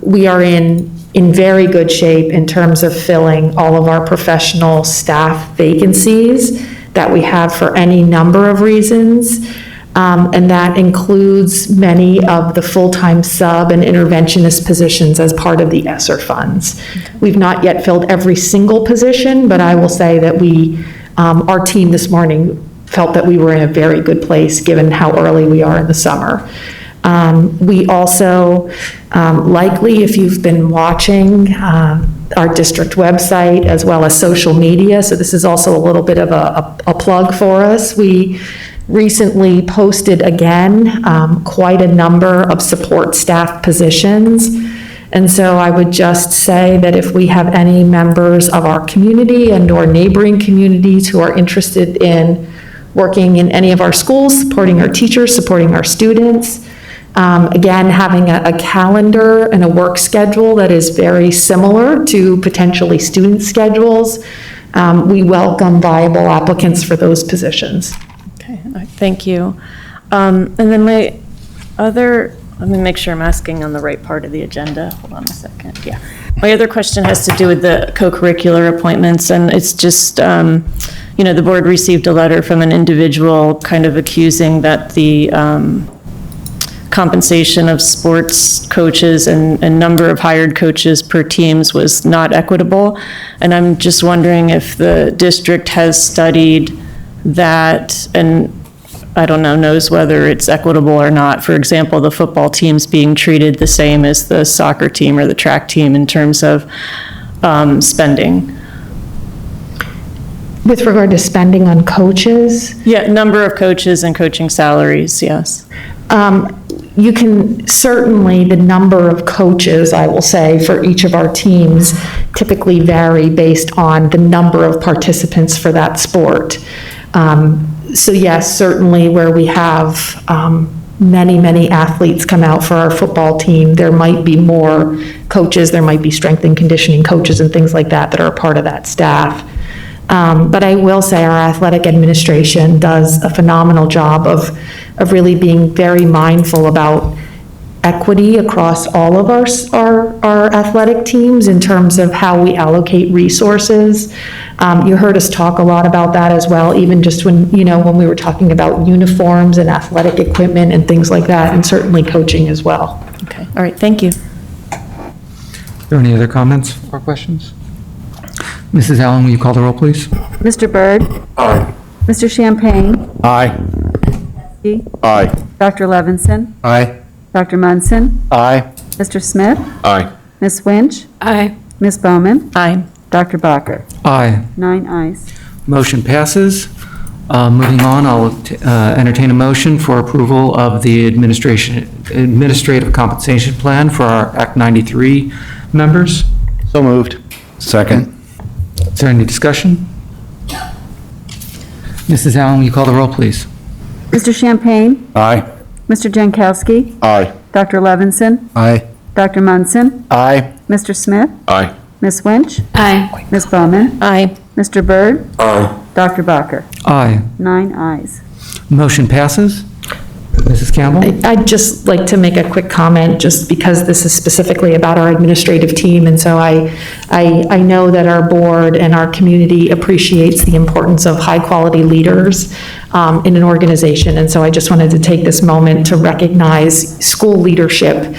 we are in very good shape in terms of filling all of our professional staff vacancies that we have for any number of reasons. And that includes many of the full-time sub and interventionist positions as part of the ESSER funds. We've not yet filled every single position, but I will say that our team this morning felt that we were in a very good place given how early we are in the summer. We also, likely, if you've been watching our district website as well as social media, so this is also a little bit of a plug for us, we recently posted again quite a number of support staff positions. And so I would just say that if we have any members of our community and or neighboring communities who are interested in working in any of our schools, supporting our teachers, supporting our students, again, having a calendar and a work schedule that is very similar to potentially student schedules, we welcome viable applicants for those positions. Okay, all right, thank you. And then let me make sure I'm asking on the right part of the agenda. Hold on a second, yeah. My other question has to do with the co-curricular appointments, and it's just, the board received a letter from an individual kind of accusing that the compensation of sports coaches and number of hired coaches per teams was not equitable. And I'm just wondering if the district has studied that and I don't know, knows whether it's equitable or not. For example, the football team's being treated the same as the soccer team or the track team in terms of spending. With regard to spending on coaches? Yeah, number of coaches and coaching salaries, yes. You can certainly, the number of coaches, I will say, for each of our teams typically vary based on the number of participants for that sport. So yes, certainly where we have many athletes come out for our football team, there might be more coaches, there might be strength and conditioning coaches and things like that that are a part of that staff. But I will say our athletic administration does a phenomenal job of really being very mindful about equity across all of our athletic teams in terms of how we allocate resources. You heard us talk a lot about that as well, even just when we were talking about uniforms and athletic equipment and things like that, and certainly coaching as well. Okay, all right, thank you. Are there any other comments or questions? Mrs. Allen, will you call the roll, please? Mr. Byrd? Aye. Mr. Champagne? Aye. Aye. Dr. Levinson? Aye. Dr. Munson? Aye. Mr. Smith? Aye. Ms. Winch? Aye. Ms. Bowman? Aye. Dr. Bacher? Aye. 9 ayes. Motion passes. Moving on, I'll entertain a motion for approval of the administrative compensation plan for our Act 93 members. So moved. Second. Is there any discussion? Mrs. Allen, will you call the roll, please? Mr. Champagne? Aye. Mr. Jankowski? Aye. Dr. Levinson? Aye. Dr. Munson? Aye. Mr. Smith? Aye. Ms. Winch? Aye. Ms. Bowman? Aye. Mr. Byrd? Aye. Dr. Bacher? Aye. 9 ayes. Motion passes. Mrs. Campbell? I'd just like to make a quick comment, just because this is specifically about our administrative team, and so I know that our board and our community appreciates the importance of high-quality leaders in an organization, and so I just wanted to take this moment to recognize school leadership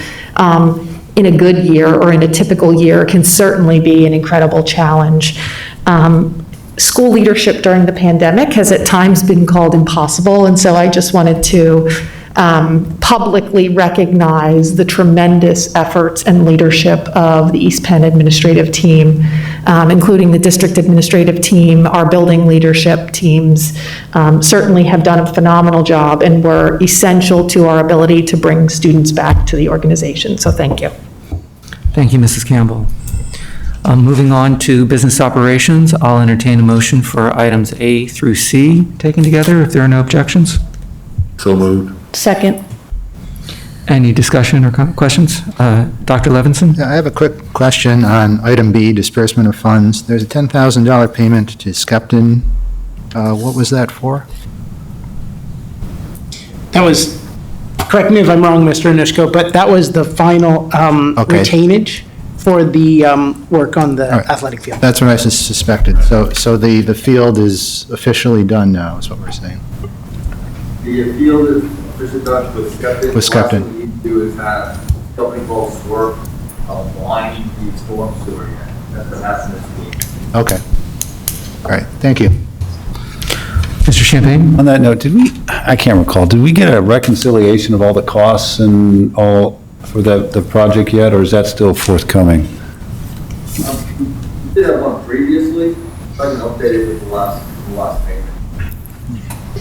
in a good year or in a typical year can certainly be an incredible challenge. School leadership during the pandemic has at times been called impossible, and so I just wanted to publicly recognize the tremendous efforts and leadership of the East Penn administrative team, including the district administrative team. Our building leadership teams certainly have done a phenomenal job and were essential to our ability to bring students back to the organization, so thank you. Thank you, Mrs. Campbell. Moving on to business operations, I'll entertain a motion for items A through C taken together, if there are no objections. So moved. Second. Any discussion or questions? Dr. Levinson? Yeah, I have a quick question on item B, disbursement of funds. There's a $10,000 payment to Skepton. What was that for? That was, correct me if I'm wrong, Mr. Anishko, but that was the final Okay. retainage for the work on the athletic field. That's what I suspected. So the field is officially done now, is what we're saying. The field is officially done with Skepton. With Skepton. Last thing we need to do is have company involved work lining the storm sewer again. That's what has to be. Okay. All right, thank you. Mr. Champagne? On that note, I can't recall, did we get a reconciliation of all the costs and all for the project yet, or is that still forthcoming? We did have one previously, so I can update it with the last payment.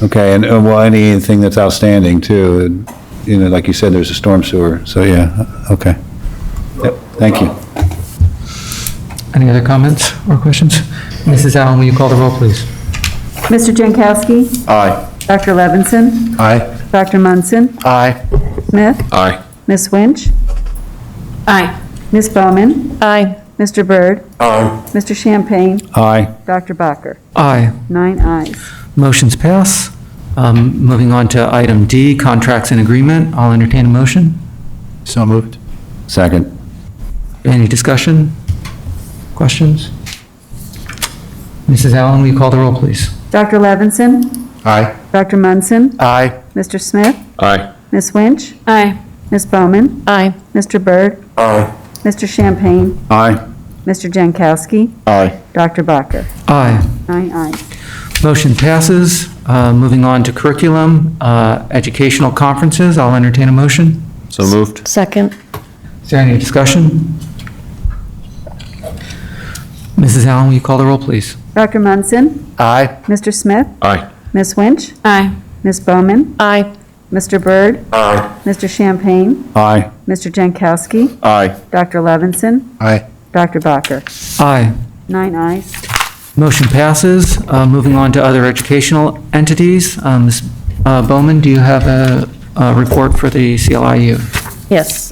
Okay, and well, anything that's outstanding too, like you said, there's a storm sewer, so yeah, okay. Yep, thank you. Any other comments or questions? Mrs. Allen, will you call the roll, please? Mr. Jankowski? Aye. Dr. Levinson? Aye. Dr. Munson? Aye. Smith? Aye. Ms. Winch? Aye. Ms. Bowman? Aye. Mr. Byrd? Aye. Mr. Champagne? Aye. Dr. Bacher? Aye. 9 ayes. Motion's pass. Moving on to item D, contracts and agreement. I'll entertain a motion. So moved. Second. Any discussion? Questions? Mrs. Allen, will you call the roll, please? Dr. Levinson? Aye. Dr. Munson? Aye. Mr. Smith? Aye. Ms. Winch? Aye. Ms. Bowman? Aye. Mr. Byrd? Aye. Mr. Champagne? Aye. Mr. Jankowski? Aye. Dr. Bacher? Aye. 9 ayes. Motion passes. Moving on to curriculum, educational conferences. I'll entertain a motion. So moved. Second. Is there any discussion? Mrs. Allen, will you call the roll, please? Dr. Munson? Aye. Mr. Smith? Aye. Ms. Winch? Aye. Ms. Bowman? Aye. Mr. Byrd? Aye. Mr. Champagne? Aye. Mr. Jankowski? Aye. Dr. Levinson? Aye. Dr. Bacher? Aye. 9 ayes. Motion passes. Moving on to other educational entities. Ms. Bowman, do you have a report for the CLIU? Yes,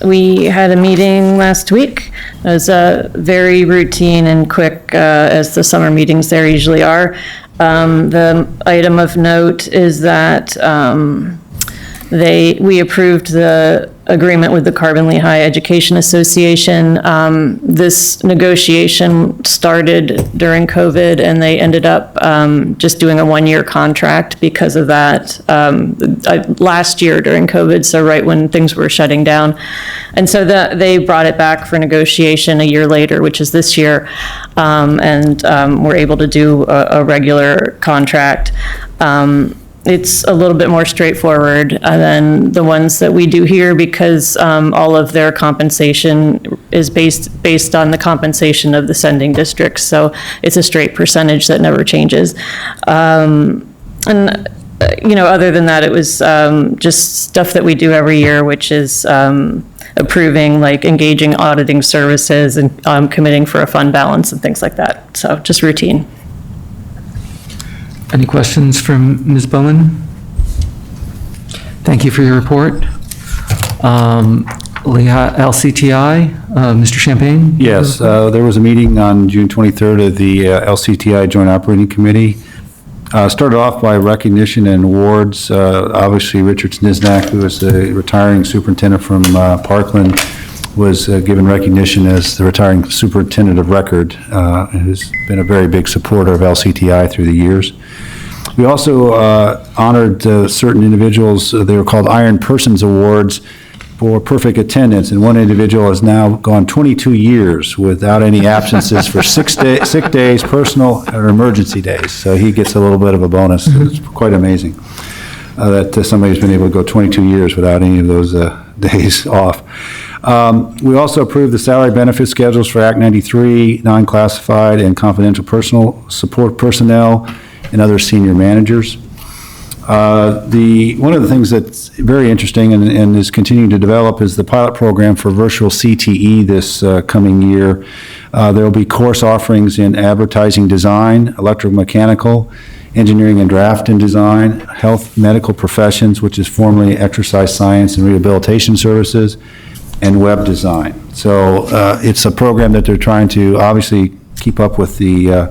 we had a meeting last week. It was very routine and quick, as the summer meetings there usually are. The item of note is that we approved the agreement with the Carbon Lehigh Education Association. This negotiation started during COVID, and they ended up just doing a one-year contract because of that last year during COVID, so right when things were shutting down. And so they brought it back for negotiation a year later, which is this year, and we're able to do a regular contract. It's a little bit more straightforward than the ones that we do here because all of their compensation is based on the compensation of the sending districts. So it's a straight percentage that never changes. And other than that, it was just stuff that we do every year, which is approving, like engaging auditing services and committing for a fund balance and things like that. So just routine. Any questions from Ms. Bowman? Thank you for your report. Lehigh LCTI, Mr. Champagne? Yes, there was a meeting on June 23rd of the LCTI Joint Operating Committee. Started off by recognition and awards. Obviously, Richard Sniznak, who is the retiring superintendent from Parkland, was given recognition as the retiring superintendent of record, who's been a very big supporter of LCTI through the years. We also honored certain individuals. They were called Iron Persons Awards for perfect attendance, and one individual has now gone 22 years without any absences for sick days, personal or emergency days. So he gets a little bit of a bonus. It's quite amazing that somebody's been able to go 22 years without any of those days off. We also approved the salary benefit schedules for Act 93, non-classified and confidential personal support personnel and other senior managers. One of the things that's very interesting and is continuing to develop is the pilot program for virtual CTE this coming year. There will be course offerings in advertising design, electromechanical, engineering and draft and design, health medical professions, which is formerly exercise science and rehabilitation services, and web design. So it's a program that they're trying to obviously keep up with the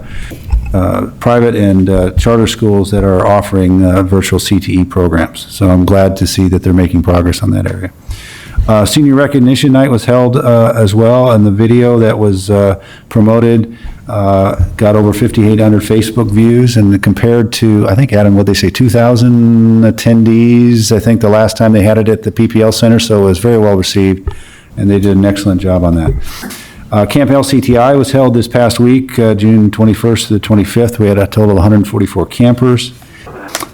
private and charter schools that are offering virtual CTE programs. So I'm glad to see that they're making progress on that area. Senior Recognition Night was held as well, and the video that was promoted got over 5,800 Facebook views, and compared to, I think, Adam, what'd they say, 2,000 attendees, I think the last time they had it at the PPL Center, so it was very well received, and they did an excellent job on that. Camp LCTI was held this past week, June 21st to the 25th. We had a total of 144 campers.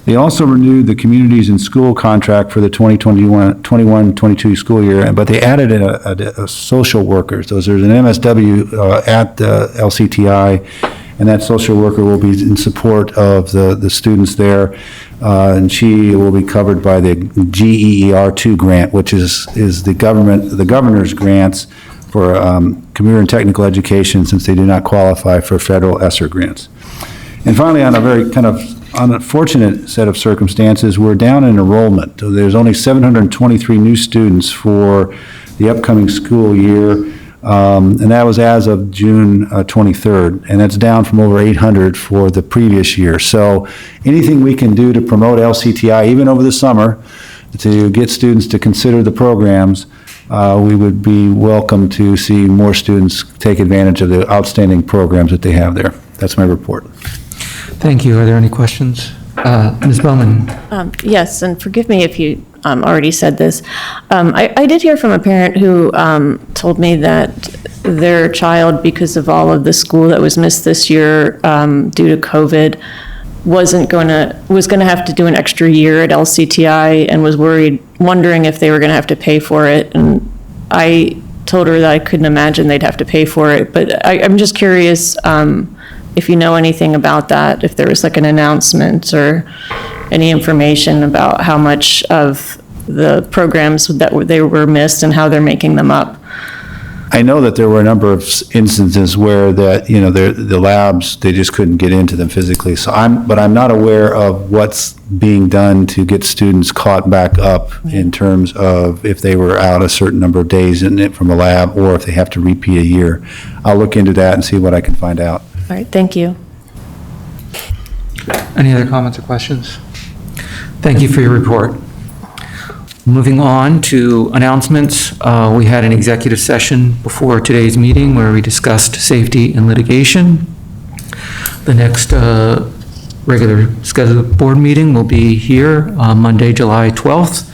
They also renewed the Communities in School contract for the 2021-22 school year, but they added a social workers. There's an MSW at LCTI, and that social worker will be in support of the students there, and she will be covered by the GEER2 grant, which is the governor's grants for computer and technical education, since they do not qualify for federal ESSER grants. And finally, on a very kind of unfortunate set of circumstances, we're down in enrollment. There's only 723 new students for the upcoming school year, and that was as of June 23rd, and that's down from over 800 for the previous year. So anything we can do to promote LCTI, even over the summer, to get students to consider the programs, we would be welcome to see more students take advantage of the outstanding programs that they have there. That's my report. Thank you. Are there any questions? Ms. Bowman? Yes, and forgive me if you already said this. I did hear from a parent who told me that their child, because of all of the school that was missed this year due to COVID, was going to have to do an extra year at LCTI and was wondering if they were going to have to pay for it. And I told her that I couldn't imagine they'd have to pay for it. But I'm just curious if you know anything about that, if there was like an announcement or any information about how much of the programs that they were missed and how they're making them up. I know that there were a number of instances where that, the labs, they just couldn't get into them physically. But I'm not aware of what's being done to get students caught back up in terms of if they were out a certain number of days from a lab, or if they have to repeat a year. I'll look into that and see what I can find out. All right, thank you. Any other comments or questions? Thank you for your report. Moving on to announcements, we had an executive session before today's meeting where we discussed safety and litigation. The next regular scheduled board meeting will be here on Monday, July 12th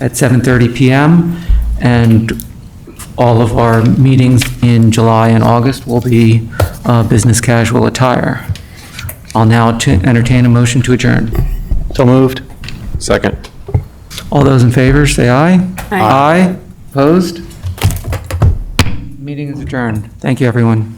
at 7:30 p.m. And all of our meetings in July and August will be business casual attire. I'll now entertain a motion to adjourn. So moved. Second. All those in favor, say aye. Aye. Opposed? Meeting is adjourned. Thank you, everyone.